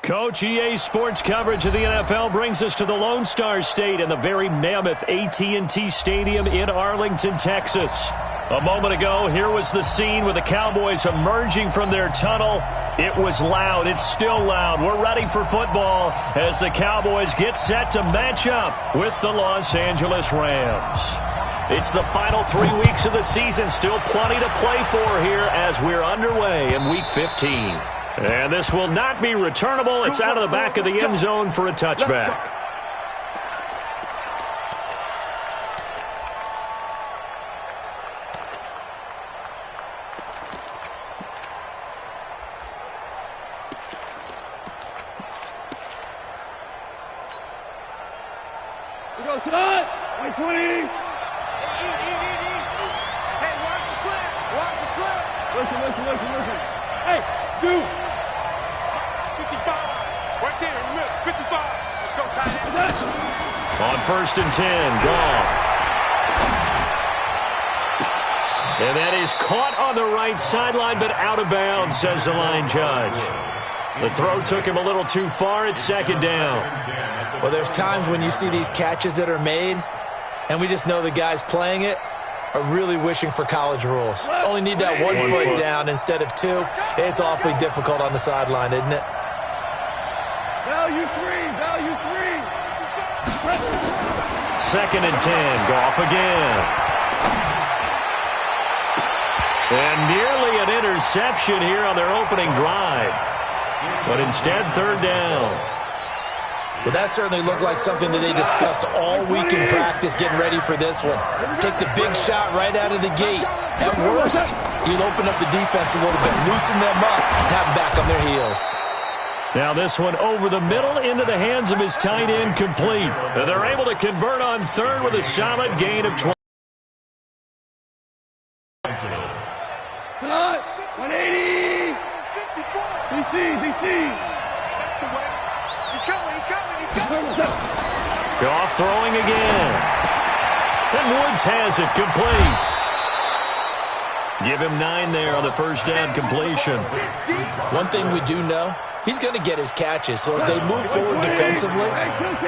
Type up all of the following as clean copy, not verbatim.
Coach, EA Sports coverage of the NFL brings us to the Lone Star State in the very mammoth AT&T Stadium in Arlington, Texas. A moment ago, here was the scene with the Cowboys emerging from their tunnel. It was loud. It's still loud. We're ready for football as the Cowboys get set to match up with the Los Angeles Rams. It's the final 3 weeks of the season. Still plenty to play for here as we're underway in Week 15. And this will not be returnable. It's out of the back of the end zone for a touchback. We go tonight. 20. Hey, watch the slip. Watch the slip. Listen. Hey, dude. 55. Right there in the middle. 55. Let's go, tight end. On 1st and 10, Goff. And that is caught on the right sideline, but out of bounds, says the line judge. The throw took him a little too far. It's 2nd down. Well, there's times when you see these catches that are made, and we just know the guys playing it are really wishing for college rules. Only need that 1 foot down instead of 2. It's awfully difficult on the sideline, isn't it? Value 3. 2nd and 10, Goff again. And nearly an interception here on their opening drive. But instead, 3rd down. Well, that certainly looked like something that they discussed all week in practice getting ready for this one. Take the big shot right out of the gate. At worst, you'll open up the defense a little bit, loosen them up, and have them back on their heels. Now this one over the middle into the hands of his tight end, complete. They're able to convert on 3rd with a solid gain of 20. Tonight. 180. DC. That's the way. He's coming. Goff throwing again. And Woods has it complete. Give him 9 there on the 1st down completion. One thing we do know, he's going to get his catches. So as they move forward defensively,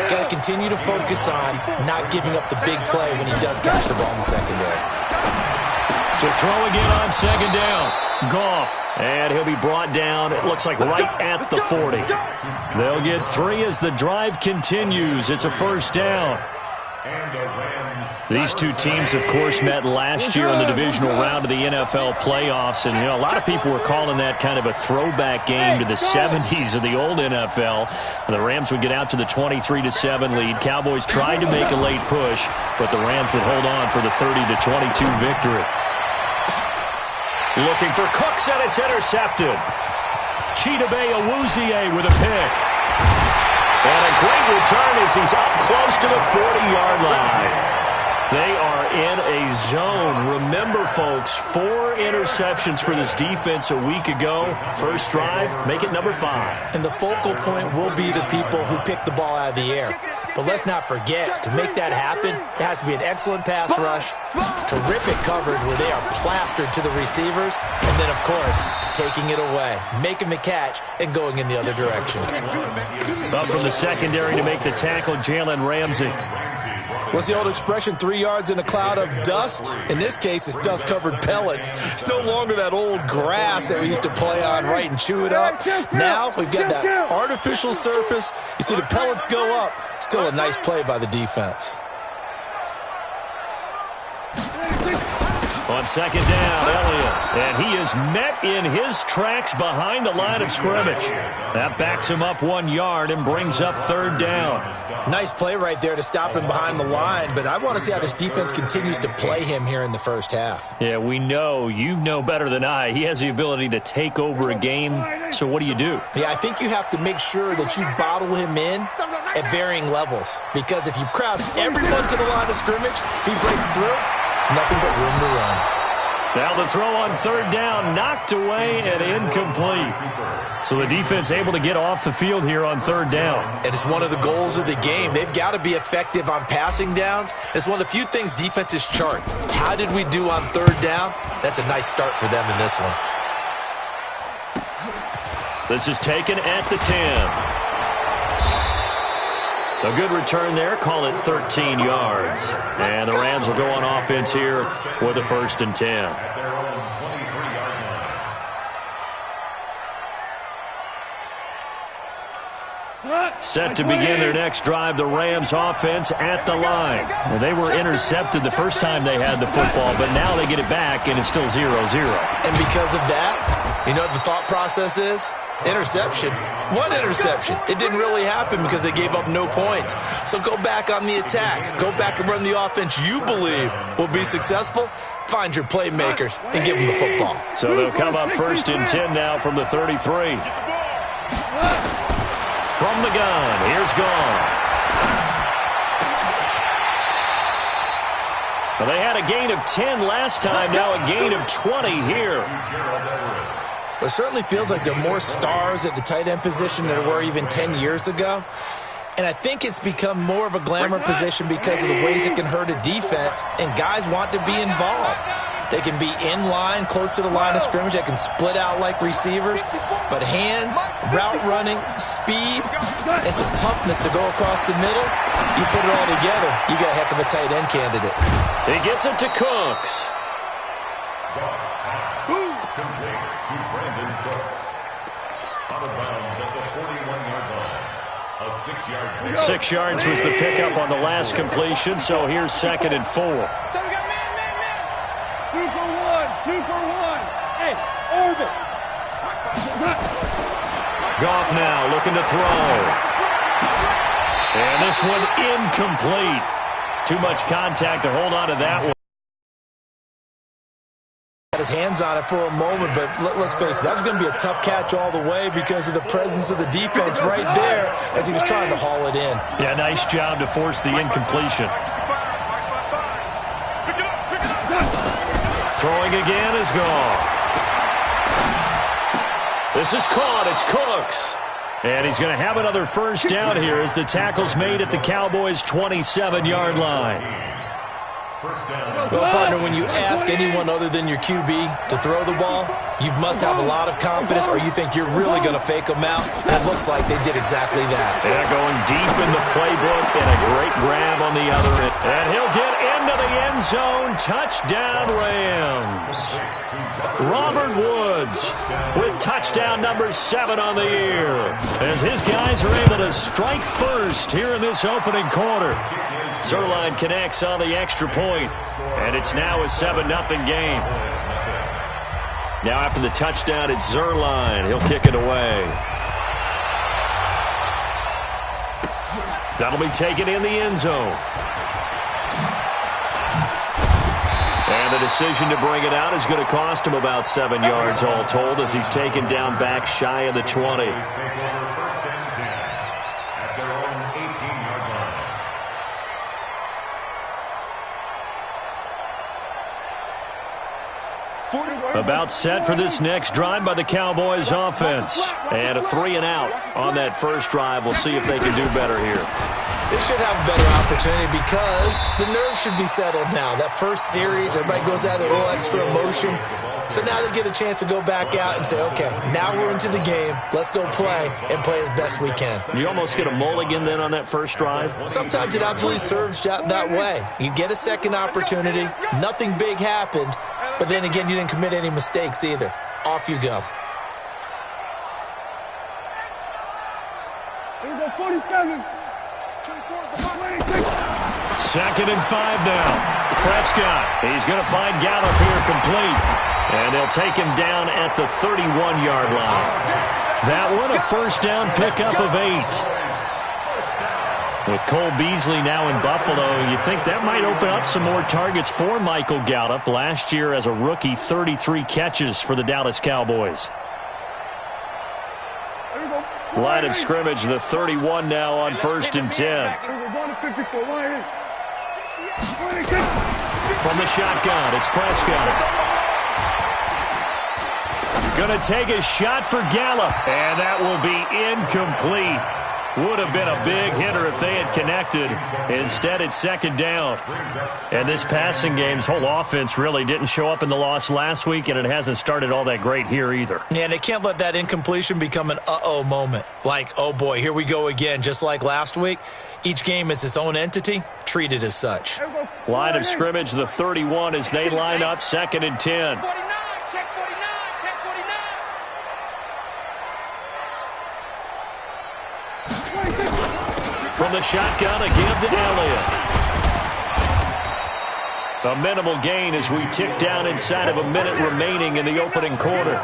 got to continue to focus on not giving up the big play when he does catch the ball in the secondary. To throw again on 2nd down. Goff. And he'll be brought down, it looks like right at the 40. They'll get 3 as the drive continues. It's a 1st down. These two teams, of course, met last year in the divisional round of the NFL playoffs. And, a lot of people were calling that kind of a throwback game to the 70s of the old NFL. And the Rams would get out to the 23-7 lead. Cowboys tried to make a late push, but the Rams would hold on for the 30-22 victory. Looking for Cooks, and it's intercepted. Chidobe Awuzie with a pick. And a great return as he's up close to the 40-yard line. They are in a zone. Remember, folks, 4 interceptions for this defense a week ago. First drive, make it number 5. And the focal point will be the people who pick the ball out of the air. But let's not forget, to make that happen, it has to be an excellent pass rush, terrific coverage where they are plastered to the receivers, and then, of course, taking it away, making the catch, and going in the other direction. Up from the secondary to make the tackle, Jalen Ramsey. What's the old expression, 3 yards in a cloud of dust? In this case, it's dust-covered pellets. It's no longer that old grass that we used to play on, right, and chew it up. Now we've got that artificial surface. You see the pellets go up. Still a nice play by the defense. On 2nd down, Elliott. And he is met in his tracks behind the line of scrimmage. That backs him up 1 yard and brings up 3rd down. Nice play right there to stop him behind the line, but I want to see how this defense continues to play him here in the 1st half. Yeah, we know. You know better than I. He has the ability to take over a game. So what do you do? Yeah, I think you have to make sure that you bottle him in at varying levels. Because if you crowd everyone to the line of scrimmage, if he breaks through, it's nothing but room to run. Now the throw on 3rd down, knocked away and incomplete. So the defense able to get off the field here on 3rd down. And it's one of the goals of the game. They've got to be effective on passing downs. It's one of the few things defenses chart. How did we do on 3rd down? That's a nice start for them in this one. This is taken at the 10. A good return there. Call it 13 yards. And the Rams will go on offense here with a 1st and 10. Set to begin their next drive, the Rams offense at the line. Well, they were intercepted the first time they had the football, but now they get it back, and it's still 0-0. And because of that, you know what the thought process is? Interception. What interception? It didn't really happen because they gave up no points. So go back on the attack. Go back and run the offense you believe will be successful. Find your playmakers and give them the football. So they'll come up 1st and 10 now from the 33. From the gun, here's Goff. Well, they had a gain of 10 last time, now a gain of 20 here. It certainly feels like there are more stars at the tight end position than there were even 10 years ago. And I think it's become more of a glamour position because of the ways it can hurt a defense, and guys want to be involved. They can be in line, close to the line of scrimmage. They can split out like receivers. But hands, route running, speed, and some toughness to go across the middle, you put it all together, you got a heck of a tight end candidate. He gets it to Cooks. Out of bounds at the 41-yard line. A 6-yard. 6 yards was the pickup on the last completion, so here's 2nd and 4. So we got man. 2 for 1. Hey, orbit. Goff now looking to throw. And this one incomplete. Too much contact to hold on to that one. His hands on it for a moment, but let's face it, that was going to be a tough catch all the way because of the presence of the defense right there as he was trying to haul it in. Yeah, nice job to force the incompletion. Throwing again is Goff. This is caught. It's Cooks. And he's going to have another 1st down here as the tackle's made at the Cowboys' 27-yard line. Well, partner, when you ask anyone other than your QB to throw the ball, you must have a lot of confidence or you think you're really going to fake them out. And it looks like they did exactly that. Yeah, going deep in the playbook and a great grab on the other end. And he'll get into the end zone. Touchdown, Rams. Robert Woods with touchdown number 7 on the year as his guys are able to strike first here in this opening quarter. Zerline connects on the extra point, and it's now a 7-0 game. Now after the touchdown, it's Zerline. He'll kick it away. That'll be taken in the end zone. And the decision to bring it out is going to cost him about 7 yards all told as he's taken down back shy of the 20. About set for this next drive by the Cowboys offense. And a 3-and-out on that first drive. We'll see if they can do better here. They should have a better opportunity because the nerves should be settled now. That first series, everybody goes out with a little extra emotion. So now they get a chance to go back out and say, okay, now we're into the game. Let's go play and play as best we can. You almost get a mulligan then on that first drive? Sometimes it absolutely serves that way. You get a second opportunity. Nothing big happened. But then again, you didn't commit any mistakes either. Off you go. Here we go, 47. 2nd and 5 now. Prescott, he's going to find Gallup here complete. And they'll take him down at the 31-yard line. That one, a 1st down pickup of 8. With Cole Beasley now in Buffalo, you think that might open up some more targets for Michael Gallup. Last year as a rookie, 33 catches for the Dallas Cowboys. Line of scrimmage, the 31 now on 1st and 10. From the shotgun, it's Prescott. Going to take a shot for Gallup, and that will be incomplete. Would have been a big hitter if they had connected. Instead, it's second down. And this passing game's whole offense really didn't show up in the loss last week, and it hasn't started all that great here either. Yeah, and they can't let that incompletion become an uh-oh moment. Like, oh boy, here we go again, just like last week. Each game is its own entity, treated as such. Line of scrimmage, the 31, as they line up, 2nd and 10. 49, check 49, check 49. From the shotgun, a give to Elliott. A minimal gain as we tick down inside of a minute remaining in the opening quarter.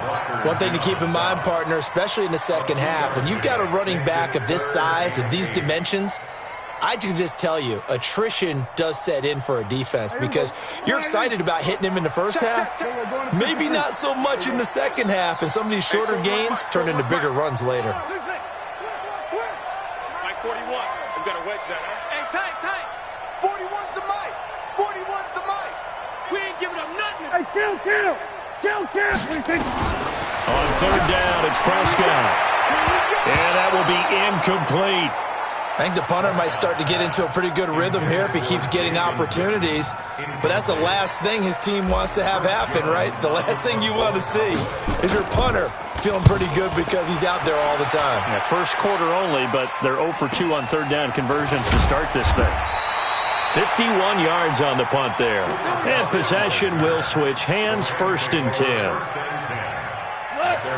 One thing to keep in mind, partner, especially in the second half, when you've got a running back of this size, of these dimensions, I can just tell you, attrition does set in for a defense because you're excited about hitting him in the first half, maybe not so much in the second half, and some of these shorter gains turn into bigger runs later. Mike 41. We got to wedge that, huh? Hey, tight. 41's the mic. 41's the mic. We ain't giving up nothing. Hey, kill. On third down, it's Prescott. And that will be incomplete. I think the punter might start to get into a pretty good rhythm here if he keeps getting opportunities. But that's the last thing his team wants to have happen, right? The last thing you want to see is your punter feeling pretty good because he's out there all the time. Yeah, first quarter only, but they're 0 for 2 on third down conversions to start this thing. 51 yards on the punt there. And possession will switch hands, 1st and 10.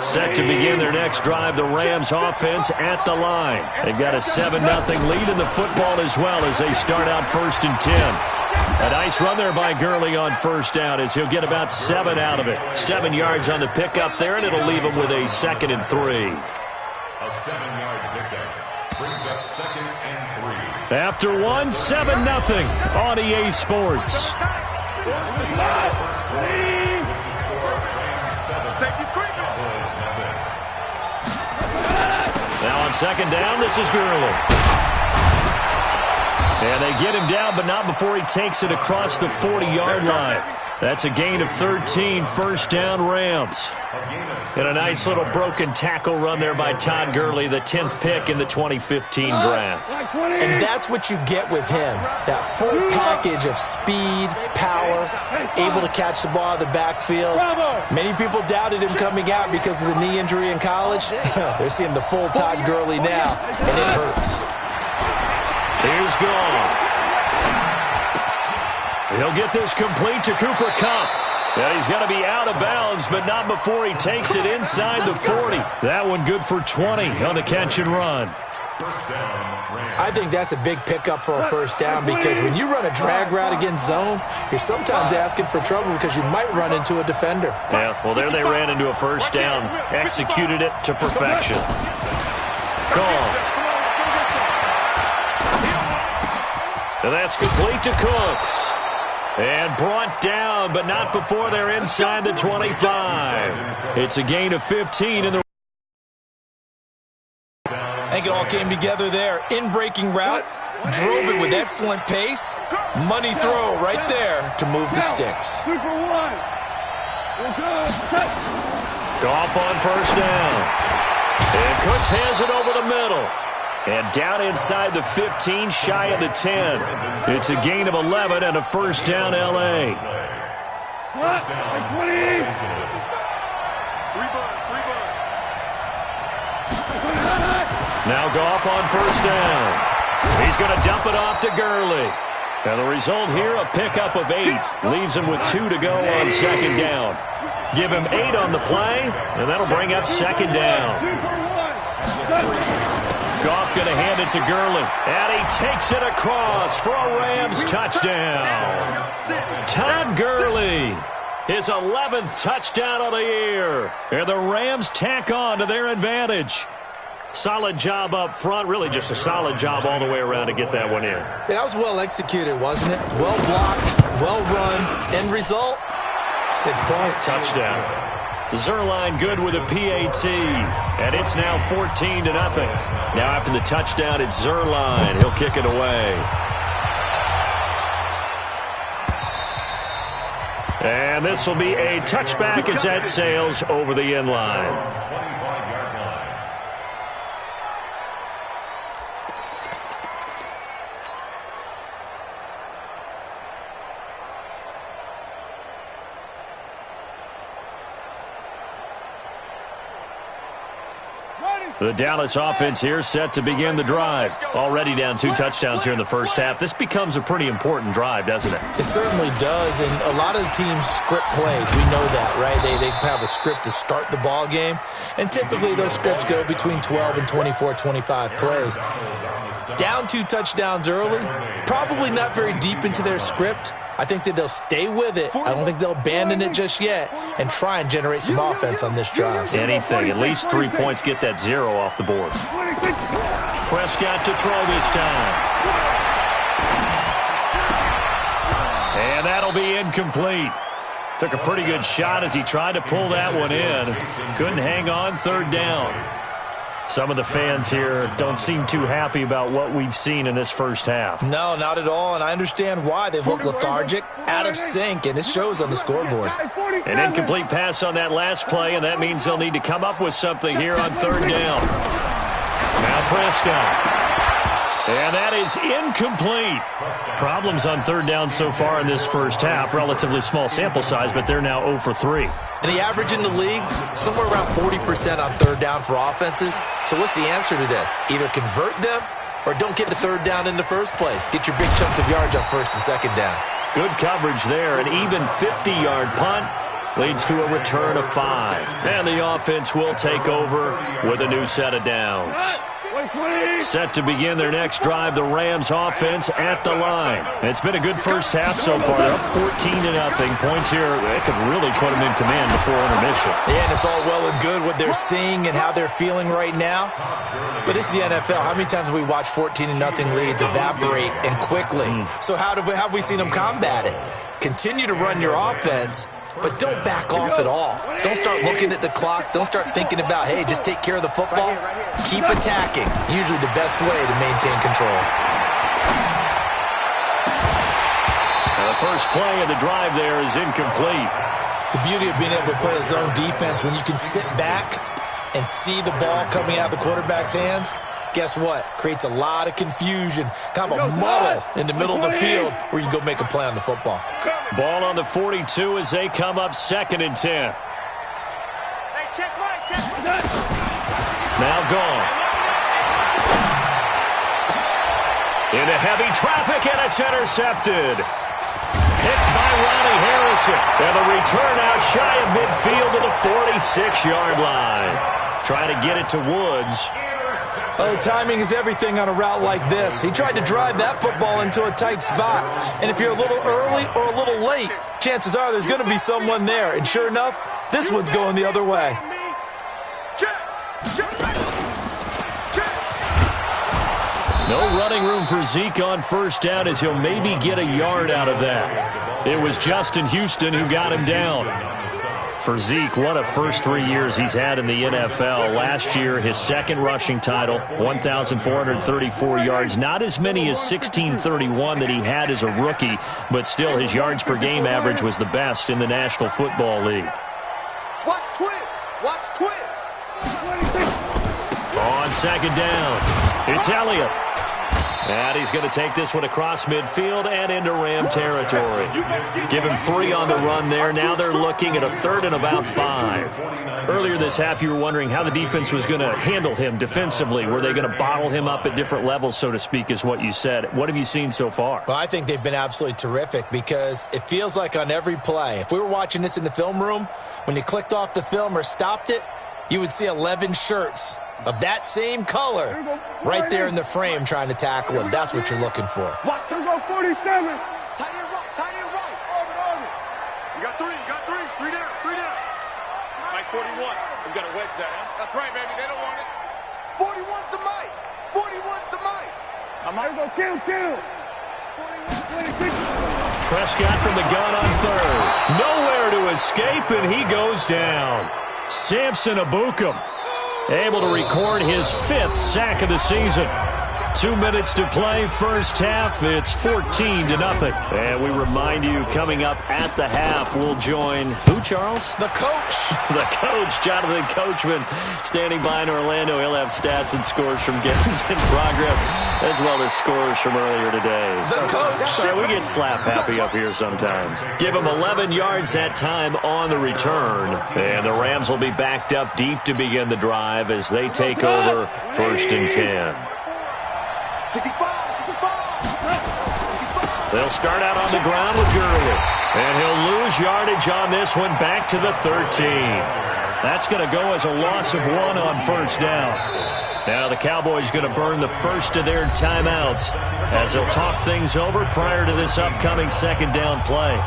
Set to begin their next drive, the Rams offense at the line. They've got a 7-0 lead in the football as well as they start out 1st and 10. A nice run there by Gurley on first down as he'll get about 7 out of it. 7 yards on the pickup there, and it'll leave him with a 2nd and 3. A 7-yard pickup brings up 2nd and 3. After 1, 7-0 on EA Sports. Now on 2nd down, this is Gurley. And they get him down, but not before he takes it across the 40-yard line. That's a gain of 13, 1st down Rams. And a nice little broken tackle run there by Todd Gurley, the 10th pick in the 2015 draft. And that's what you get with him, that full package of speed, power, able to catch the ball out of the backfield. Many people doubted him coming out because of the knee injury in college. They're seeing the full Todd Gurley now, and it hurts. Here's Gone. He'll get this complete to Cooper Kupp. Yeah, he's got to be out of bounds, but not before he takes it inside the 40. That one good for 20 on the catch and run. I think that's a big pickup for a first down because when you run a drag route against zone, you're sometimes asking for trouble because you might run into a defender. Yeah, well, there they ran into a first down, executed it to perfection. Gone. And that's complete to Cooks. And brought down, but not before they're inside the 25. It's a gain of 15 in the... I think it all came together there. In-breaking route, drove it with excellent pace. Money throw right there to move the sticks. Goff on first down. And Cooks has it over the middle. And down inside the 15, shy of the 10. It's a gain of 11 and a first down, L.A. Now Goff on first down. He's going to dump it off to Gurley. And the result here, a pickup of 8. Leaves him with 2 to go on second down. Give him 8 on the play, and that'll bring up second down. Goff going to hand it to Gurley. And he takes it across for a Rams touchdown. Todd Gurley, his 11th touchdown of the year. And the Rams tack on to their advantage. Solid job up front. Really just a solid job all the way around to get that one in. That was well executed, wasn't it? Well blocked, well run. End result, 6 points. Touchdown. Zerline good with a PAT. And it's now 14-0. Now after the touchdown, it's Zerline. He'll kick it away. And this will be a touchback as that sails over the end line. The Dallas offense here set to begin the drive. Already down 2 touchdowns here in the first half. This becomes a pretty important drive, doesn't it? It certainly does, and a lot of the teams script plays. We know that, right? They have a script to start the ball game, and typically those scripts go between 12 and 24, 25 plays. Down 2 touchdowns early, probably not very deep into their script. I think that they'll stay with it. I don't think they'll abandon it just yet and try and generate some offense on this drive. Anything. At least 3 points, get that 0 off the board. Prescott to throw this time. And that'll be incomplete. Took a pretty good shot as he tried to pull that one in. Couldn't hang on, 3rd down. Some of the fans here don't seem too happy about what we've seen in this first half. No, not at all, and I understand why. They've looked lethargic, out of sync, and it shows on the scoreboard. An incomplete pass on that last play, and that means they'll need to come up with something here on 3rd down. Now Prescott. And that is incomplete. Problems on 3rd down so far in this first half. Relatively small sample size, but they're now 0 for 3. And the average in the league, somewhere around 40% on 3rd down for offenses. So what's the answer to this? Either convert them or don't get to 3rd down in the first place. Get your big chunks of yards on 1st and 2nd down. Good coverage there. An even 50-yard punt leads to a return of 5. And the offense will take over with a new set of downs. Set to begin their next drive, the Rams offense at the line. It's been a good first half so far. They're up 14-0. Points here, they could really put them in command before intermission. Yeah, and it's all well and good what they're seeing and how they're feeling right now. But it's the NFL. How many times have we watched 14-0 leads evaporate and quickly? So how have we seen them combat it? Continue to run your offense, but don't back off at all. Don't start looking at the clock. Don't start thinking about, hey, just take care of the football. Keep attacking. Usually the best way to maintain control. Now the first play of the drive there is incomplete. The beauty of being able to play a zone defense, when you can sit back and see the ball coming out of the quarterback's hands, guess what? Creates a lot of confusion, kind of a muddle in the middle of the field where you can go make a play on the football. Ball on the 42 as they come up 2nd and 10. Now gone. Into heavy traffic, and it's intercepted. Picked by Ronnie Harrison. And the return out shy of midfield to the 46-yard line. Trying to get it to Woods. Oh, timing is everything on a route like this. He tried to drive that football into a tight spot. And if you're a little early or a little late, chances are there's going to be someone there. And sure enough, this one's going the other way. No running room for Zeke on 1st down as he'll maybe get a yard out of that. It was Justin Houston who got him down. For Zeke, what a first 3 years he's had in the NFL. Last year, his 2nd rushing title, 1,434 yards. Not as many as 1,631 that he had as a rookie, but still his yards per game average was the best in the National Football League. Watch twins! Watch twins! On 2nd down, it's Elliott. And he's going to take this one across midfield and into Ram territory. Give him 3 on the run there. Now they're looking at a 3rd and about 5. Earlier this half, you were wondering how the defense was going to handle him defensively. Were they going to bottle him up at different levels, so to speak, is what you said. What have you seen so far? Well, I think they've been absolutely terrific because it feels like on every play, if we were watching this in the film room, when you clicked off the film or stopped it, you would see 11 shirts of that same color right there in the frame trying to tackle him. That's what you're looking for. Watch him go 47. Tight end right, tight end right. Arm. You got 3, three down. Mike 41. We got to wedge that, huh? That's right, baby. They don't want it. 41's the Mike. 41's the Mike. I might go kill. 41, 26. Prescott from the gun on 3rd. Nowhere to escape, and he goes down. Samson Ebukam able to record his 5th sack of the season. 2 minutes to play, first half. It's 14-0. And we remind you, coming up at the half, we'll join who, Charles? The coach. The coach, Jonathan Coachman, standing by in Orlando. He'll have stats and scores from games in progress, as well as scores from earlier today. The coach. Sorry, we get slap happy up here sometimes. Give him 11 yards that time on the return. And the Rams will be backed up deep to begin the drive as they take over 1st and 10. They'll start out on the ground with Gurley. And he'll lose yardage on this one back to the 13. That's going to go as a loss of 1 on 1st down. Now the Cowboys going to burn the first of their timeouts as they'll talk things over prior to this upcoming 2nd down play.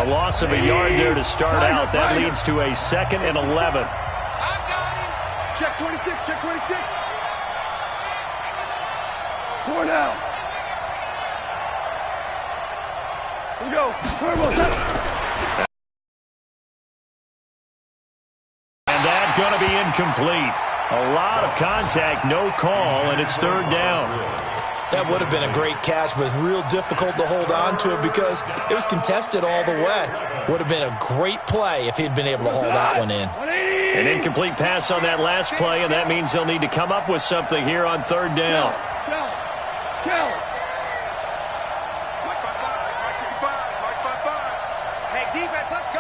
A loss of a yard there to start out. That leads to a 2nd and 11. Check 26, check 26. 4 down. Here we go. And that's going to be incomplete. A lot of contact, no call, and it's 3rd down. That would have been a great catch, but it's real difficult to hold on to it because it was contested all the way. Would have been a great play if he'd been able to hold that one in. An incomplete pass on that last play, and that means they'll need to come up with something here on 3rd down. Hey, defense, let's go.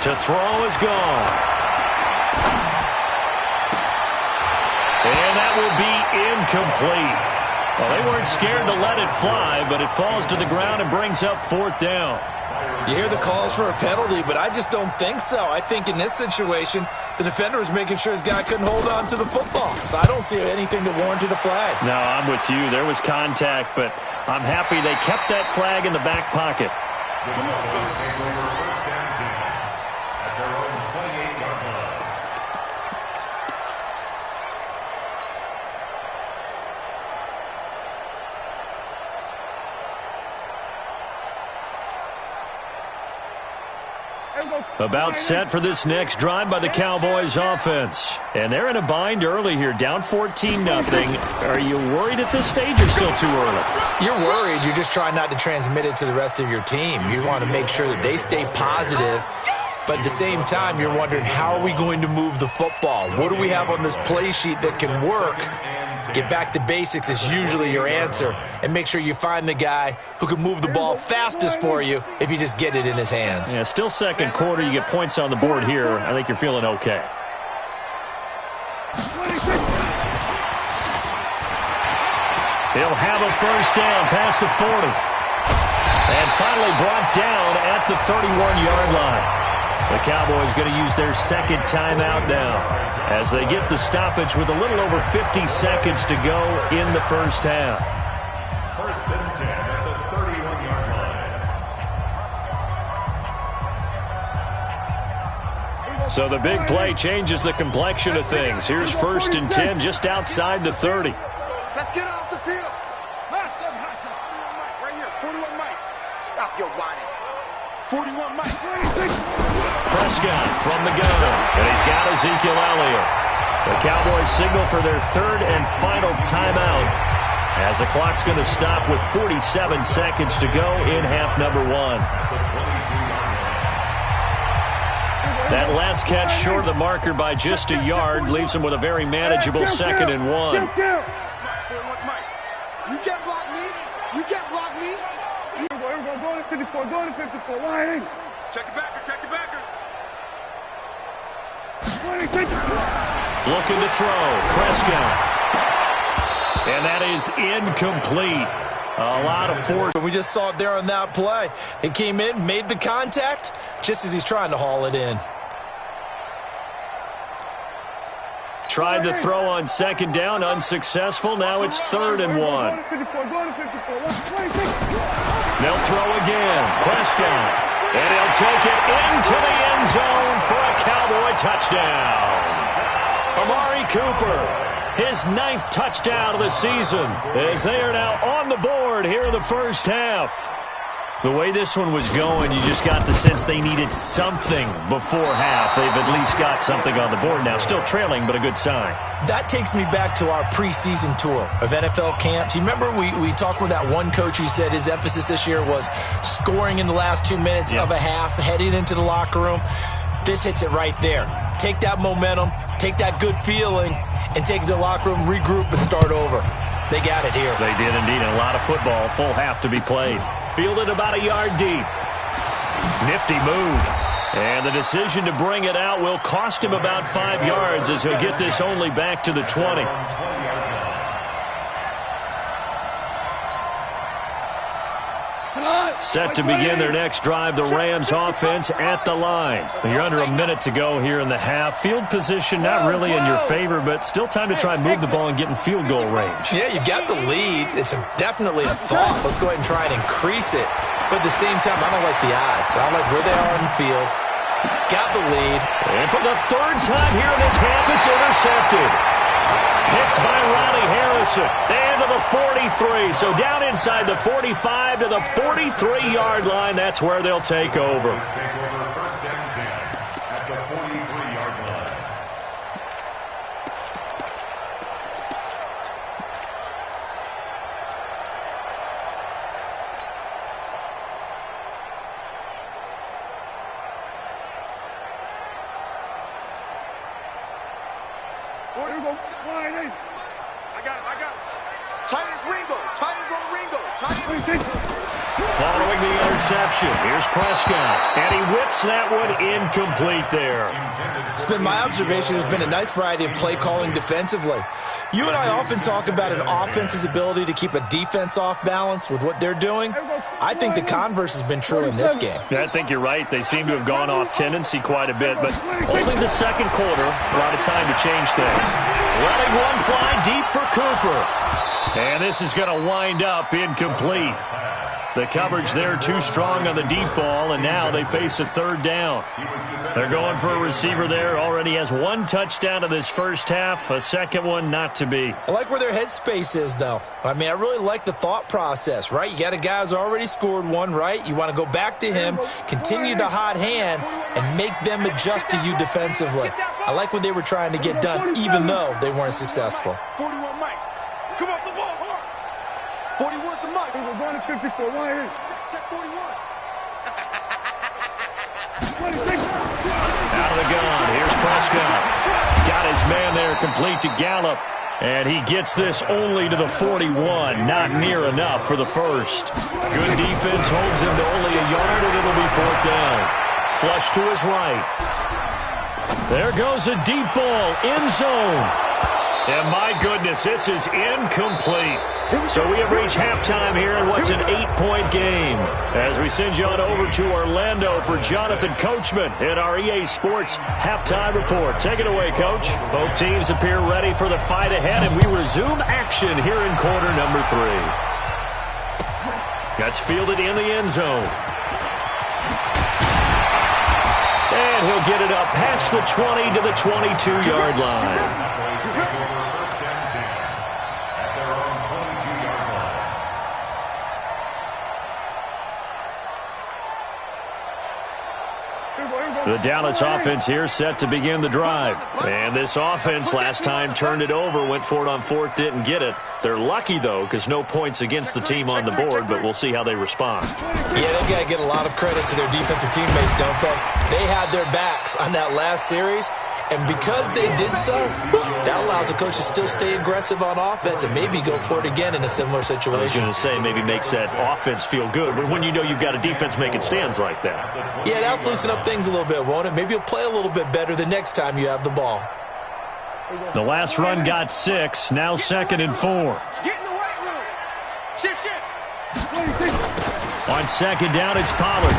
To throw is gone. And that will be incomplete. Well, they weren't scared to let it fly, but it falls to the ground and brings up 4th down. You hear the calls for a penalty, but I just don't think so. I think in this situation, the defender was making sure his guy couldn't hold on to the football. So I don't see anything to warrant a flag. No, I'm with you. There was contact, but I'm happy they kept that flag in the back pocket. The Broncos take over 1st and 10 at their own 28-yard line. About set for this next drive by the Cowboys offense. And they're in a bind early here, down 14-0. Are you worried at this stage or still too early? You're worried. You're just trying not to transmit it to the rest of your team. You want to make sure that they stay positive. But at the same time, you're wondering, how are we going to move the football? What do we have on this play sheet that can work? Get back to basics is usually your answer. And make sure you find the guy who can move the ball fastest for you if you just get it in his hands. Yeah, still 2nd quarter. You get points on the board here. I think you're feeling okay. He'll have a 1st down past the 40. And finally brought down at the 31-yard line. The Cowboys going to use their 2nd timeout now as they get the stoppage with a little over 50 seconds to go in the 1st half. 1st and 10 at the 31-yard line. So the big play changes the complexion of things. Here's 1st and 10 just outside the 30. Let's get off the field. Hustle. Right here, 41 Mike. Stop your whining. 41 Mike. Prescott from the gun, and he's got Ezekiel Elliott. The Cowboys signal for their 3rd and final timeout as the clock's going to stop with 47 seconds to go in half number 1. That last catch short of the marker by just a yard leaves him with a very manageable 2nd and 1. You can't block me. You can't block me. Go to 54. Go to 54. Lining. Check it backer. Check it backer. Looking to throw. Prescott. And that is incomplete. A lot of force. We just saw it there on that play. He came in, made the contact, just as he's trying to haul it in. Tried to throw on 2nd down, unsuccessful. Now it's 3rd and 1. They'll throw again. Prescott. And he'll take it into the end zone for a Cowboy touchdown. Amari Cooper, his 9th touchdown of the season, as they are now on the board here in the 1st half. The way this one was going, you just got the sense they needed something before half. They've at least got something on the board now. Still trailing, but a good sign. That takes me back to our preseason tour of NFL camps. You remember we talked with that one coach who said his emphasis this year was scoring in the last 2 minutes of a half, heading into the locker room. This hits it right there. Take that momentum, take that good feeling, and take it to the locker room, regroup, and start over. They got it here. They did indeed. And a lot of football, full half to be played. Fielded about a yard deep. Nifty move. And the decision to bring it out will cost him about 5 yards as he'll get this only back to the 20. Set to begin their next drive, the Rams offense at the line. You're under a minute to go here in the half. Field position not really in your favor, but still time to try and move the ball and get in field goal range. Yeah, you got the lead. It's definitely a thought. Let's go ahead and try and increase it. But at the same time, I don't like the odds. I like where they are on the field. Got the lead. And for the third time here in this half, it's intercepted. Picked by Ronnie Harrison. And to the 43. So down inside the 45 to the 43-yard line. That's where they'll take over. First down 10 at the 43-yard line. Following the interception, here's Prescott. And he whips that one incomplete there. It's been my observation there's been a nice variety of play calling defensively. You and I often talk about an offense's ability to keep a defense off balance with what they're doing. I think the converse has been true in this game. I think you're right. They seem to have gone off tendency quite a bit, but only the second quarter, a lot of time to change things. Letting one fly deep for Cooper. And this is going to wind up incomplete. The coverage there too strong on the deep ball, and now they face a third down. They're going for a receiver there. Already has one touchdown in this first half, a second one not to be. I like where their headspace is, though. I mean, I really like the thought process, right? You got a guy who's already scored one, right? You want to go back to him, continue the hot hand, and make them adjust to you defensively. I like what they were trying to get done, even though they weren't successful. 41 Mike. Come off the ball hard. 41's the Mike. We're going to 54. Why here? Check 41. Out of the gun. Here's Prescott. Got his man there complete to Gallup. And he gets this only to the 41. Not near enough for the first. Good defense holds him to only a yard, and it'll be fourth down. Flush to his right. There goes a deep ball. End zone. And my goodness, this is incomplete. So we have reached halftime here in what's an 8-point game. As we send you on over to Orlando for Jonathan Coachman in our EA Sports Halftime Report. Take it away, Coach. Both teams appear ready for the fight ahead, and we resume action here in quarter number 3. That's fielded in the end zone. And he'll get it up past the 20 to the 22-yard line. The Dallas offense here set to begin the drive. And this offense last time turned it over, went for it on fourth, didn't get it. They're lucky, though, because no points against the team on the board, but we'll see how they respond. Yeah, they've got to get a lot of credit to their defensive teammates, don't they? They had their backs on that last series, and because they did so, that allows the coach to still stay aggressive on offense and maybe go for it again in a similar situation. I was going to say, maybe makes that offense feel good, but when you know you've got a defense making stands like that. Yeah, that'll loosen up things a little bit, won't it? Maybe you'll play a little bit better the next time you have the ball. The last run got 6, now 2nd and 4. Get in the right room. Shift. On second down, it's Pollard.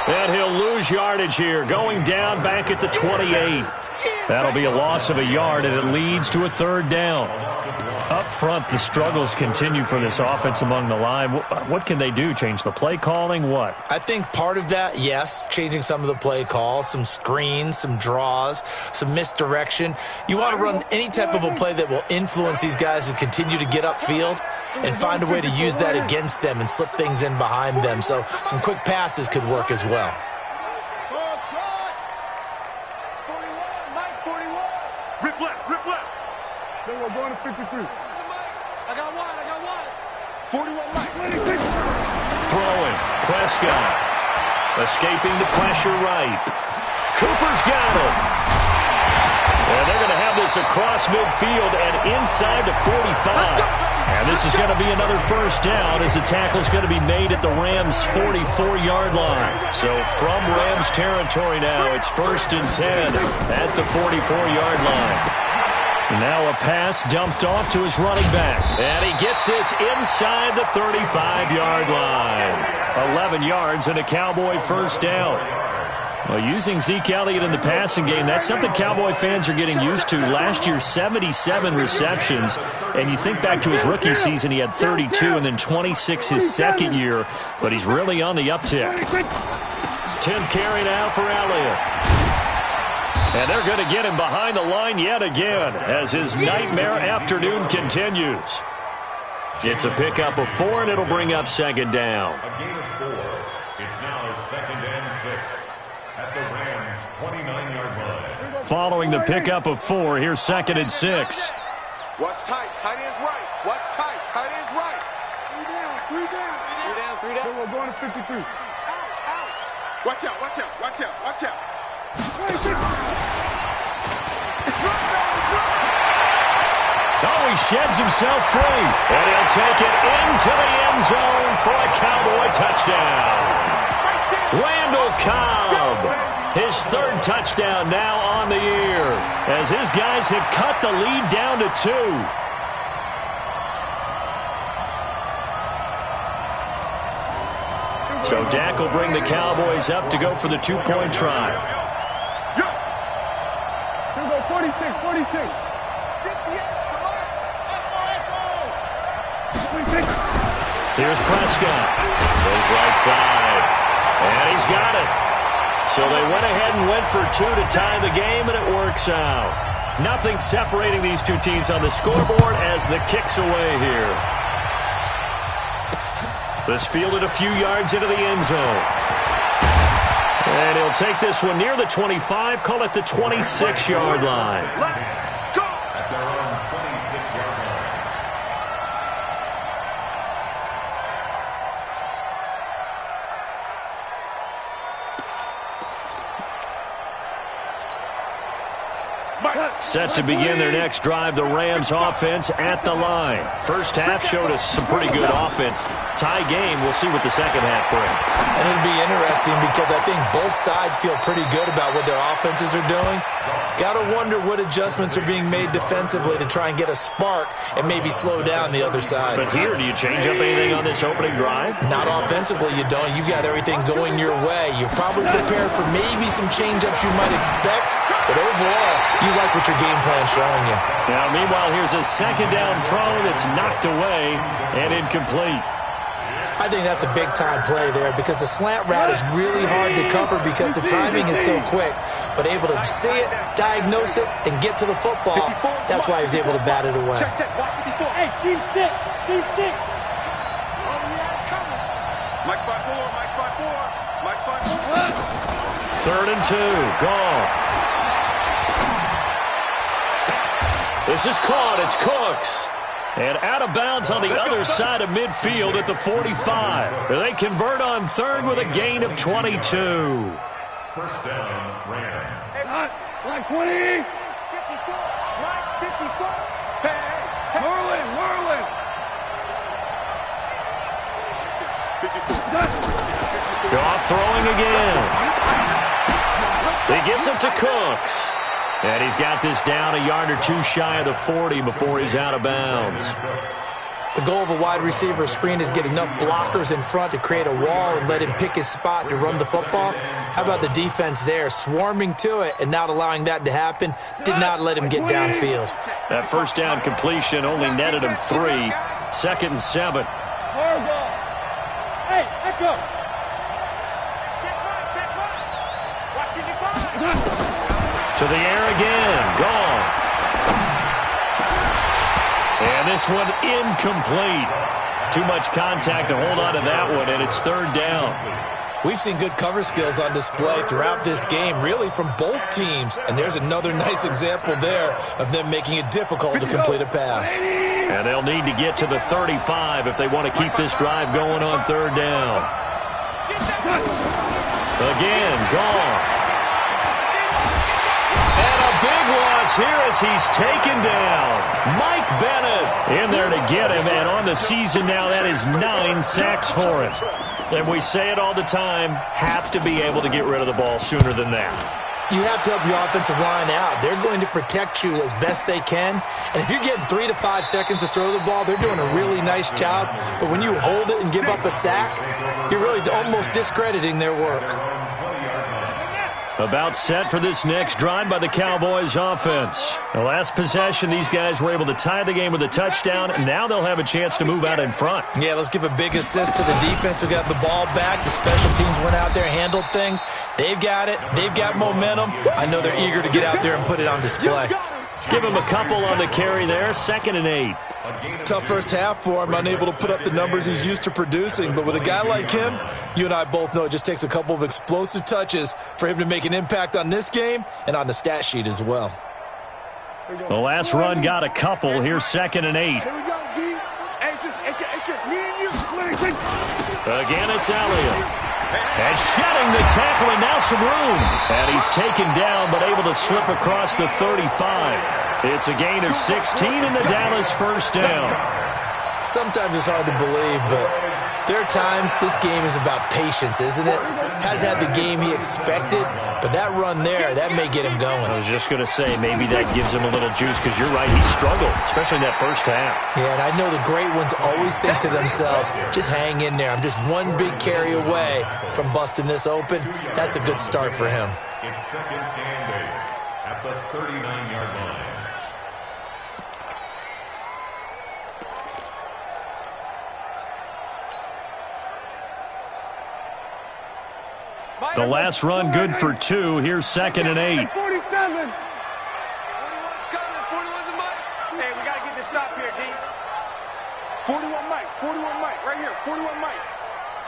And he'll lose yardage here, going down back at the 28. That'll be a loss of a yard, and it leads to a third down. Up front, the struggles continue for this offense among the line. What can they do? Change the play calling? What? I think part of that, yes, changing some of the play calls, some screens, some draws, some misdirection. You want to run any type of a play that will influence these guys to continue to get upfield. and find a way to use that against them and slip things in behind them. So some quick passes could work as well. Rip left, rip left. Then we're going to 53. I got one. 41 Mike. Throwing. Prescott. Escaping the pressure right. Cooper's got him. And they're going to have this across midfield and inside the 45. And this is going to be another first down as the tackle is going to be made at the Rams' 44-yard line. So from Rams territory now, it's 1st and 10 at the 44-yard line. Now a pass dumped off to his running back. And he gets this inside the 35-yard line. 11 yards and a Cowboy first down. Well, using Zeke Elliott in the passing game, that's something Cowboy fans are getting used to. Last year, 77 receptions. And you think back to his rookie season, he had 32 and then 26 his second year. But he's really on the uptick. 10th carry now for Elliott. And they're going to get him behind the line yet again as his nightmare afternoon continues. It's a pickup of 4, and it'll bring up 2nd down. A gain of 4. It's now 2nd and 6 at the Rams' 29-yard line. Following the pickup of 4, here's 2nd and 6. Watch tight. Tight end's right. Watch tight. Tight end's right. 3 down. Then we're going to 53. Watch out, watch out, watch out, watch out. Oh, he sheds himself free. And he'll take it into the end zone for a Cowboy touchdown. Randall Cobb, his 3rd touchdown now on the year, as his guys have cut the lead down to 2. So Dak will bring the Cowboys up to go for the 2-point try. Here we go, 46. Here's Prescott. Goes right side. And he's got it. So they went ahead and went for 2 to tie the game, and it works out. Nothing separating these two teams on the scoreboard as the kick's away here. This fielded a few yards into the end zone. And he'll take this one near the 25, call it the 26-yard line. At their own 26-yard line. Set to begin their next drive, the Rams offense at the line. First half showed us some pretty good offense. Tie game, we'll see what the second half brings. And it'll be interesting because I think both sides feel pretty good about what their offenses are doing. Got to wonder what adjustments are being made defensively to try and get a spark and maybe slow down the other side. But here, do you change up anything on this opening drive? Not offensively, you don't. You've got everything going your way. You've probably prepared for maybe some change-ups you might expect, but overall, you like what your game plan's showing you. Now, meanwhile, here's a 2nd down throw that's knocked away and incomplete. I think that's a big-time play there because the slant route is really hard to cover because the timing is so quick. But able to see it, diagnose it, and get to the football, that's why he was able to bat it away. Check. Watch 54. Hey, Steve 6. Oh, yeah, coming. Mike 5-4. 3rd and 2. Goff. This is caught. It's Cooks. And out of bounds on the other side of midfield at the 45. They convert on 3rd with a gain of 22. First down, Rams. Like 20. 54. Hey. Merlin. 54. Goff throwing again. He gets it to Cooks. And he's got this down a yard or 2 shy of the 40 before he's out of bounds. The goal of a wide receiver screen is get enough blockers in front to create a wall and let him pick his spot to run the football. How about the defense there, swarming to it and not allowing that to happen? Did not let him get downfield. That first down completion only netted him 3. 2nd and 7. Hey, Echo. To the air again. Goff. And this one incomplete. Too much contact to hold on to that one, and it's third down. We've seen good cover skills on display throughout this game, really from both teams. And there's another nice example there of them making it difficult to complete a pass. And they'll need to get to the 35 if they want to keep this drive going on third down. Again, Goff. And a big loss here as he's taken down. Mike Bennett in there to get him. And on the season now, that is 9 sacks for him. And we say it all the time, have to be able to get rid of the ball sooner than that. You have to help your offensive line out. They're going to protect you as best they can. And if you're getting 3 to 5 seconds to throw the ball, they're doing a really nice job. But when you hold it and give up a sack, you're really almost discrediting their work. About set for this next drive by the Cowboys offense. The last possession, these guys were able to tie the game with a touchdown, and now they'll have a chance to move out in front. Yeah, let's give a big assist to the defense who got the ball back. The special teams went out there, handled things. They've got it. They've got momentum. I know they're eager to get out there and put it on display. Give him a couple on the carry there, 2nd and 8. Tough first half for him, unable to put up the numbers he's used to producing. But with a guy like him, you and I both know it just takes a couple of explosive touches for him to make an impact on this game and on the stat sheet as well. The last run got a couple. Here's 2nd and 8. Here we go, G. Hey, it's just me and you. Again, it's Elliott. And shedding the tackle, and now some room. And he's taken down, but able to slip across the 35. It's a gain of 16 in the Dallas first down. Sometimes it's hard to believe, but there are times this game is about patience, isn't it? Has had the game he expected, but that run there, that may get him going. I was just going to say, maybe that gives him a little juice, because you're right, he struggled, especially in that first half. Yeah, and I know the great ones always think to themselves, just hang in there. I'm just one big carry away from busting this open. That's a good start for him. It's 2nd and 8 at the 39-yard line. The last run good for 2. Here's 2nd and 8. 47. 41's coming. 41's a Mike. Hey, we got to get this stop here, D. 41 Mike. 41 Mike. Right here. 41 Mike.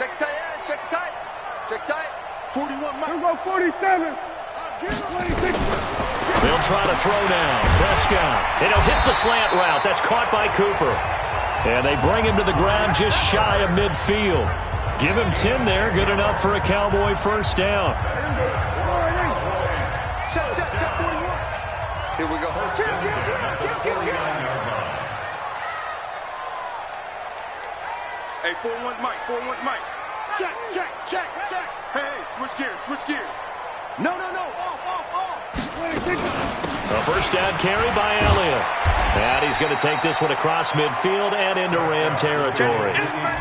Check tight. Check tight. Check tight. 41 Mike. Here we go, 47. 26. They'll try to throw now. Prescott. And he'll hit the slant route. That's caught by Cooper. And they bring him to the ground just shy of midfield. Give him 10 there. Good enough for a Cowboy first down. Check 41. Here we go. Hey, 41's Mike. 41's Mike. Check. Hey, switch gears. No. Off. A first down carry by Elliott. And he's going to take this one across midfield and into Ram territory.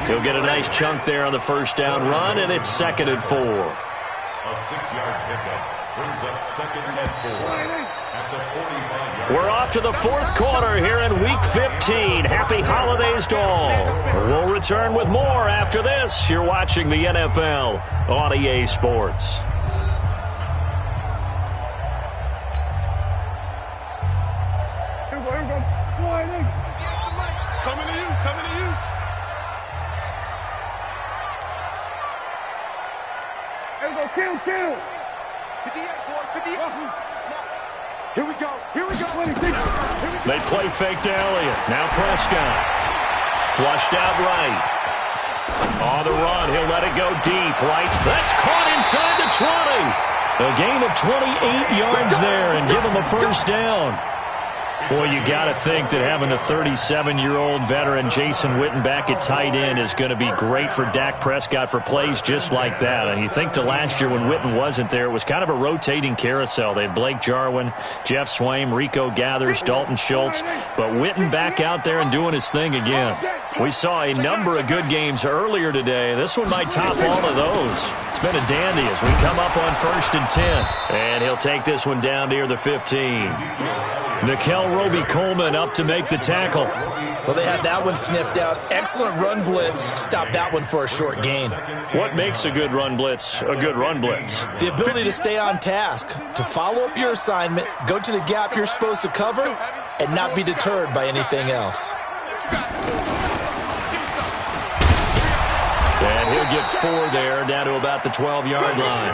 He'll get a nice chunk there on the first down run, and it's 2nd and 4. A 6-yard pickup brings up 2nd and 4 at the 45-yard line. We're off to the 4th quarter here in Week 15. Happy holidays to all. We'll return with more after this. You're watching the NFL on EA Sports. Coming to you. Here we go, kill. 58, boy, 58. Here we go. 26. They play fake to Elliott. Now Prescott. Flushed out right. On the run, he'll let it go deep. Right. That's caught inside the 20. A gain of 28 yards there and give him a first down. Boy, you got to think that having the 37-year-old veteran Jason Witten back at tight end is going to be great for Dak Prescott for plays just like that. And you think to last year when Witten wasn't there, it was kind of a rotating carousel. They had Blake Jarwin, Jeff Swaim, Rico Gathers, Dalton Schultz. But Witten back out there and doing his thing again. We saw a number of good games earlier today. This one might top all of those. It's been a dandy as we come up on 1st and 10. And he'll take this one down near the 15. Nickel Roby-Coleman up to make the tackle. Well, they had that one snipped out. Excellent run blitz. Stopped that one for a short gain. What makes a good run blitz a good run blitz? The ability to stay on task, to follow up your assignment, go to the gap you're supposed to cover, and not be deterred by anything else. And he'll get 4 there, down to about the 12-yard line.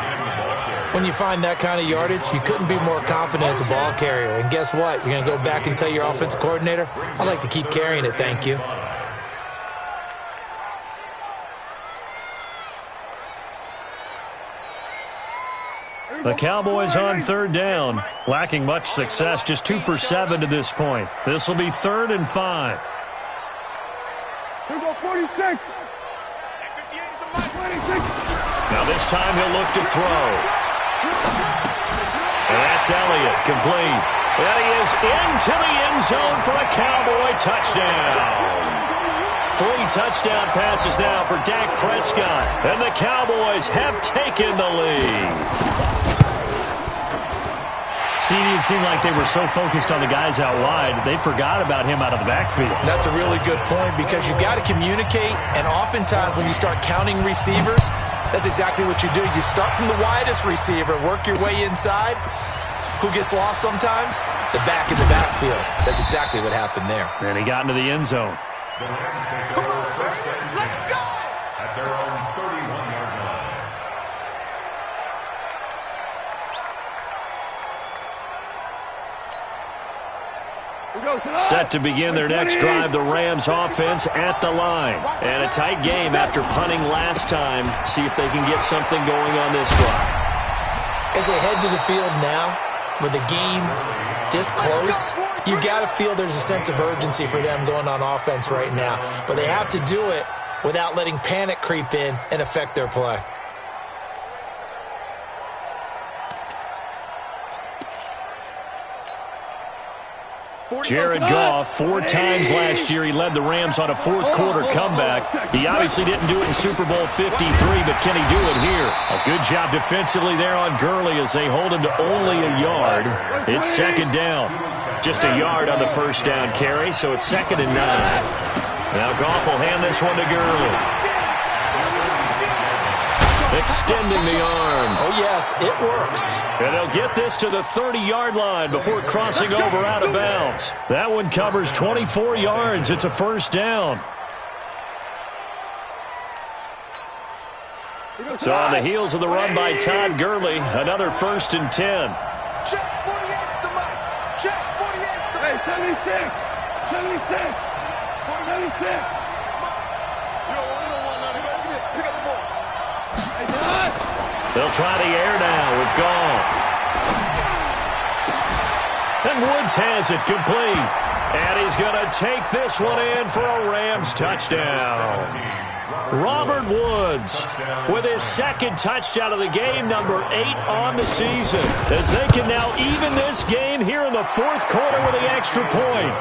When you find that kind of yardage, you couldn't be more confident as a ball carrier. And guess what? You're going to go back and tell your offensive coordinator, I'd like to keep carrying it, thank you. The Cowboys on 3rd down, lacking much success, just 2 for 7 to this point. This will be 3rd and 5. Here we go, 46. Now this time he'll look to throw. And that's Elliott, complete. And he is into the end zone for a Cowboy touchdown. 3 touchdown passes now for Dak Prescott. And the Cowboys have taken the lead. See, it seemed like they were so focused on the guys out wide, they forgot about him out of the backfield. That's a really good point because you got to communicate, and oftentimes when you start counting receivers, that's exactly what you do. You start from the widest receiver, work your way inside. Who gets lost sometimes? The back in the backfield. That's exactly what happened there. And he got into the end zone. The Rams take over first and 10 at their own 31-yard line. Set to begin their next drive, the Rams offense at the line. And a tight game after punting last time. See if they can get something going on this drive. As they head to the field now, with the game this close, you got to feel there's a sense of urgency for them going on offense right now. But they have to do it without letting panic creep in and affect their play. Jared Goff, 4 times last year he led the Rams on a fourth-quarter comeback. He obviously didn't do it in Super Bowl 53, but can he do it here? A good job defensively there on Gurley as they hold him to only a yard. It's 2nd down. Just a yard on the first down carry, so it's 2nd and 9. Now Goff will hand this one to Gurley. Extending the arm. Oh, yes, it works. And they'll get this to the 30-yard line before crossing over out of bounds. That one covers 24 yards. It's a first down. So on the heels of the run by Todd Gurley, another 1st and 10. Check 48's the mic. Check 48's the mic. Hey, 76. 76. 76. They'll try the air now with Goff. And Woods has it complete. And he's going to take this one in for a Rams touchdown. Robert Woods with his 2nd touchdown of the game, number 8 on the season, as they can now even this game here in the 4th quarter with the extra point.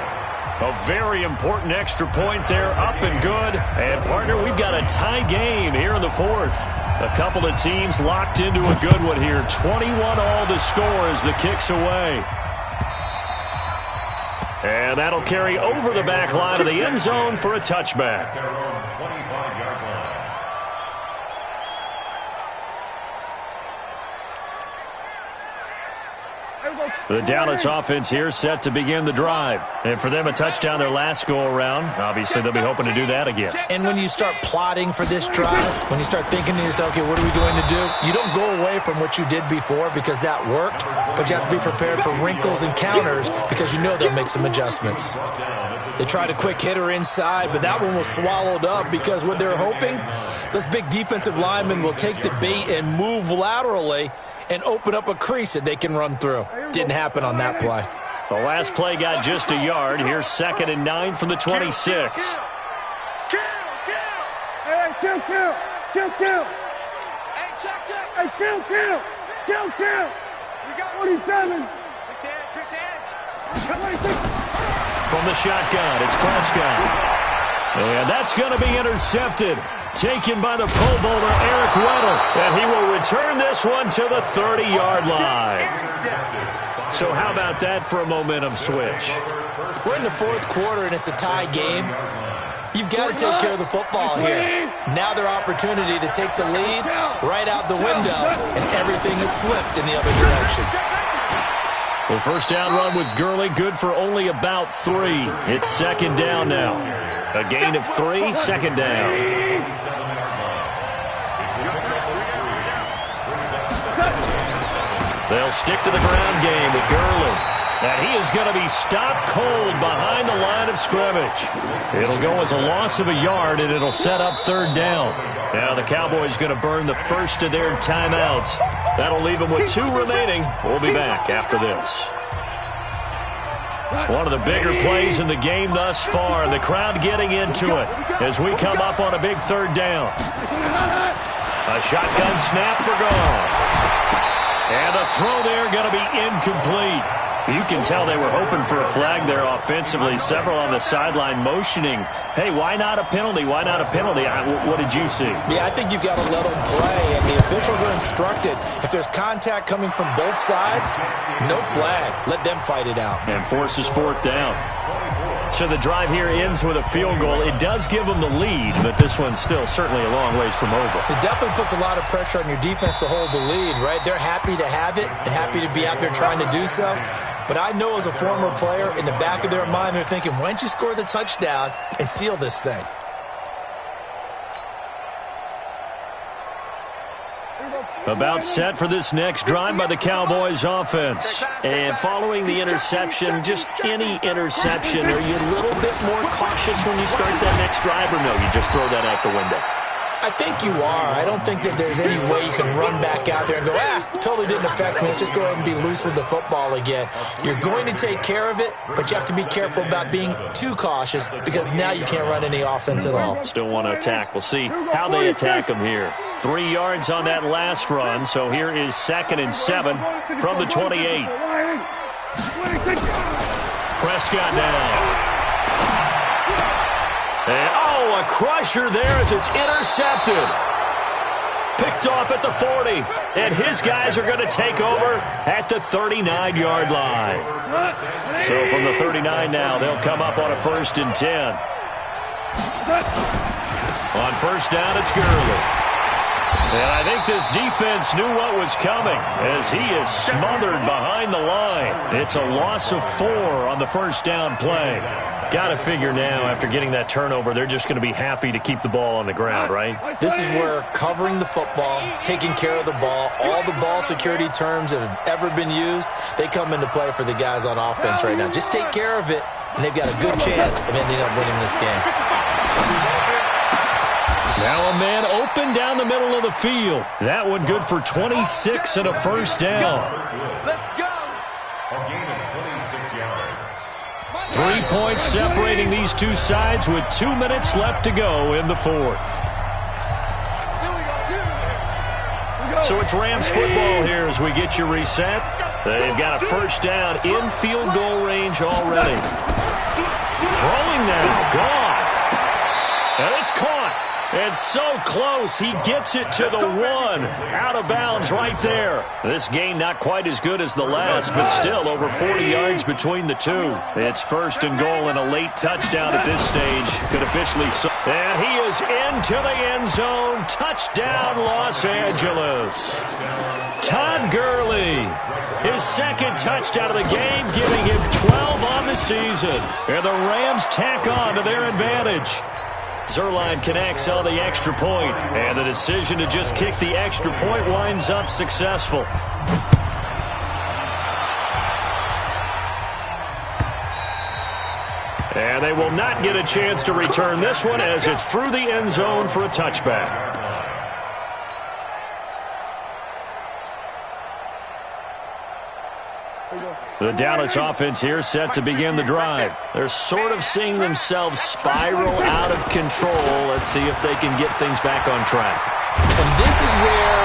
A very important extra point there, up and good. And, partner, we've got a tie game here in the 4th. A couple of teams locked into a good one here. 21-all the score as the kick's away. And that'll carry over the back line of the end zone for a touchback. Their own 25-yard line. The Dallas offense here set to begin the drive. And for them, a touchdown their last go-around. Obviously, they'll be hoping to do that again. And when you start plotting for this drive, when you start thinking to yourself, okay, what are we going to do? You don't go away from what you did before because that worked, but you have to be prepared for wrinkles and counters because you know they'll make some adjustments. They tried a quick hitter inside, but that one was swallowed up because what they're hoping, those big defensive linemen will take the bait and move laterally and open up a crease that they can run through. Didn't happen on that play. The last play got just a yard. Here's 2nd and 9 from the 26. Hey, kill. Hey, check. Hey, kill. We got 47. Quick hands. From the shotgun, it's Prescott. And that's going to be intercepted. Taken by the Pro Bowler, Eric Weddle. And he will return this one to the 30-yard line. So how about that for a momentum switch? We're in the 4th quarter, and it's a tie game. You've got to take care of the football here. Now their opportunity to take the lead right out the window, and everything is flipped in the other direction. The first down run with Gurley, good for only about 3. It's second down now. A gain of 3, second down. They'll stick to the ground game with Gurley. And he is going to be stopped cold behind the line of scrimmage. It'll go as a loss of a yard, and it'll set up third down. Now the Cowboys going to burn the first of their timeouts. That'll leave them with 2 remaining. We'll be back after this. One of the bigger plays in the game thus far. The crowd getting into it as we come up on a big third down. A shotgun snap for Gone. And the throw there going to be incomplete. You can tell they were hoping for a flag there offensively. Several on the sideline motioning, hey, why not a penalty? Why not a penalty? What did you see? Yeah, I think you've got to let them play, and the officials are instructed. If there's contact coming from both sides, no flag. Let them fight it out. And forces fourth down. So the drive here ends with a field goal. It does give them the lead, but this one's still certainly a long ways from over. It definitely puts a lot of pressure on your defense to hold the lead, right? They're happy to have it and happy to be out there trying to do so. But I know as a former player, in the back of their mind, they're thinking, why don't you score the touchdown and seal this thing? About set for this next drive by the Cowboys offense. And following the interception, just any interception, are you a little bit more cautious when you start that next drive, or no, you just throw that out the window? I think you are. I don't think that there's any way you can run back out there and go, totally didn't affect me. Let's just go ahead and be loose with the football again. You're going to take care of it, but you have to be careful about being too cautious because now you can't run any offense at all. Still want to attack. We'll see how they attack them here. 3 yards on that last run, so here is 2nd and 7 from the 28. Prescott down. And, a crusher there as it's intercepted. Picked off at the 40. And his guys are going to take over at the 39-yard line. So from the 39 now, they'll come up on a 1st and 10. On first down, it's Gurley. And I think this defense knew what was coming as he is smothered behind the line. It's a loss of 4 on the first down play. Got to figure now, after getting that turnover, they're just going to be happy to keep the ball on the ground, right? This is where covering the football, taking care of the ball, all the ball security terms that have ever been used, they come into play for the guys on offense right now. Just take care of it, and they've got a good chance of ending up winning this game. Now a man open down the middle of the field. That one good for 26 and a first down. Let's go. A gain of 26 yards. 3 points separating these two sides with 2 minutes left to go in the 4th. So it's Rams football here as we get you reset. They've got a first down in field goal range already. Throwing now, Goff. And it's caught. And so close, he gets it to the 1. Out of bounds right there. This gain not quite as good as the last, but still over 40 yards between the two. It's 1st and goal and a late touchdown at this stage. Could officially... And he is into the end zone. Touchdown, Los Angeles. Todd Gurley. His 2nd touchdown of the game, giving him 12 on the season. And the Rams tack on to their advantage. Zerline connects on the extra point, and the decision to just kick the extra point winds up successful. And they will not get a chance to return this one as it's through the end zone for a touchback. The Dallas offense here set to begin the drive. They're sort of seeing themselves spiral out of control. Let's see if they can get things back on track. And this is where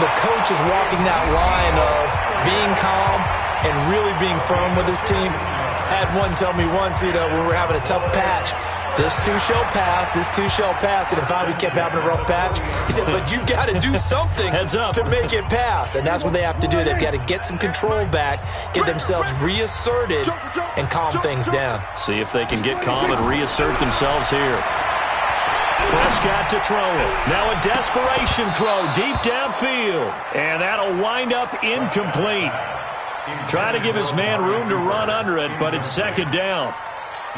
the coach is walking that line of being calm and really being firm with his team. I had one tell me once, when we were having a tough patch, this too shall pass, this too shall pass. And if we kept having a rough patch, he said, but you got to do something to make it pass. And that's what they have to do. They've got to get some control back, get themselves reasserted, and calm things down. See if they can get calm and reassert themselves here. Prescott to throw it. Now a desperation throw deep downfield. And that'll wind up incomplete. Try to give his man room to run under it, but it's second down.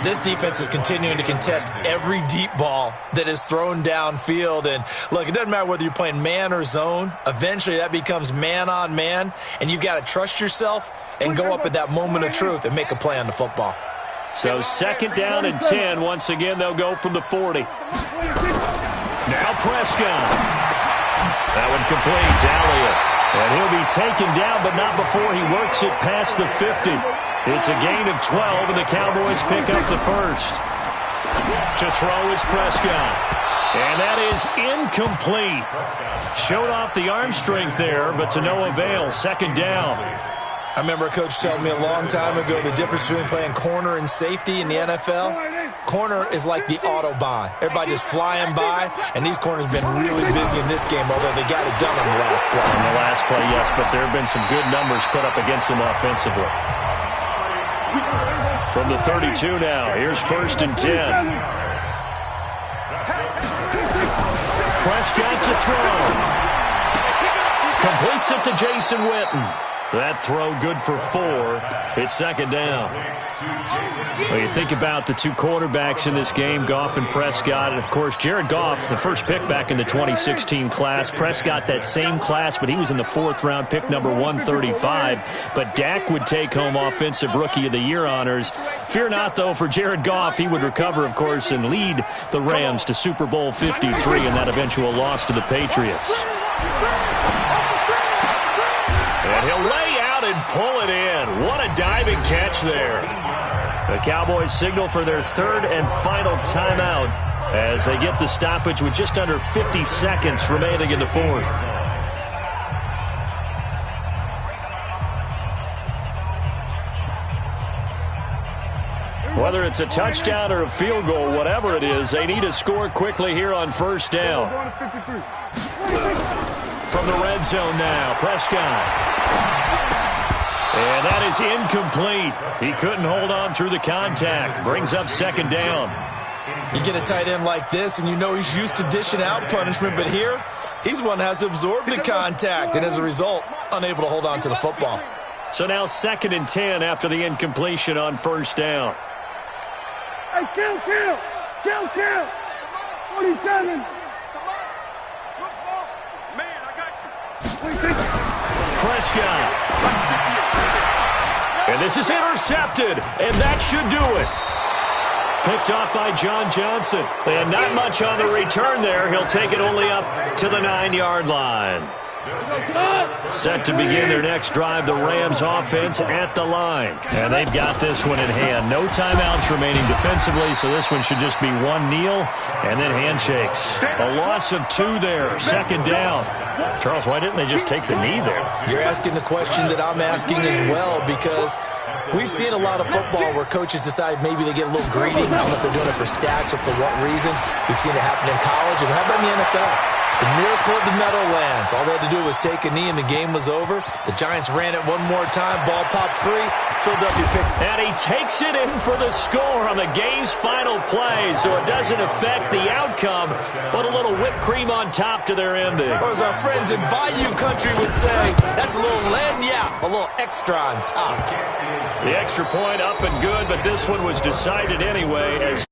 This defense is continuing to contest every deep ball that is thrown downfield. And, look, it doesn't matter whether you're playing man or zone. Eventually, that becomes man-on-man, and you've got to trust yourself and go up at that moment of truth and make a play on the football. So second down and 10. Once again, they'll go from the 40. Now Prescott. That one complete to Elliott. And he'll be taken down, but not before he works it past the 50. It's a gain of 12, and the Cowboys pick up the first. To throw is Prescott. And that is incomplete. Showed off the arm strength there, but to no avail. Second down. I remember a coach telling me a long time ago the difference between playing corner and safety in the NFL. Corner is like the Autobahn. Everybody just flying by, and these corners have been really busy in this game, although they got it done on the last play. On the last play, yes, but there have been some good numbers put up against them offensively. From the 32 now, here's first and 10. Prescott to throw. Completes it to Jason Witten. That throw good for 4. It's second down. Well, you think about the two quarterbacks in this game, Goff and Prescott. And, of course, Jared Goff, the first pick back in the 2016 class. Prescott, that same class, but he was in the 4th round, pick number 135. But Dak would take home Offensive Rookie of the Year honors. Fear not, though, for Jared Goff. He would recover, of course, and lead the Rams to Super Bowl 53 in that eventual loss to the Patriots. And he'll lay out and pull it in. What a diving catch there. The Cowboys signal for their third and final timeout as they get the stoppage with just under 50 seconds remaining in the fourth. Whether it's a touchdown or a field goal, whatever it is, they need to score quickly here on first down. From the red zone now, Prescott. And that is incomplete. He couldn't hold on through the contact. Brings up second down. You get a tight end like this, and you know he's used to dishing out punishment, but here, he's the one that has to absorb the contact, and as a result, unable to hold on to the football. So now second and 10 after the incompletion on first down. Hey, kill! 47. Prescott. And this is intercepted, and that should do it. Picked off by John Johnson. And not much on the return there. He'll take it only up to the 9-yard line. Set to begin their next drive, the Rams offense at the line. And they've got this one in hand. No timeouts remaining defensively, so this one should just be one kneel and then handshakes. A loss of 2 there, second down. Charles, why didn't they just take the knee there? You're asking the question that I'm asking as well, because we've seen a lot of football where coaches decide maybe they get a little greedy. I don't know if they're doing it for stats or for what reason. We've seen it happen in college. And how about in the NFL? The miracle of the Meadowlands. All they had to do was take a knee and the game was over. The Giants ran it one more time. Ball popped free. Philadelphia picked. And he takes it in for the score on the game's final play, so it doesn't affect the outcome, but a little whipped cream on top to their ending. Or as our friends in Bayou Country would say, that's a little lagniappe, a little extra on top. The extra point up and good, but this one was decided anyway as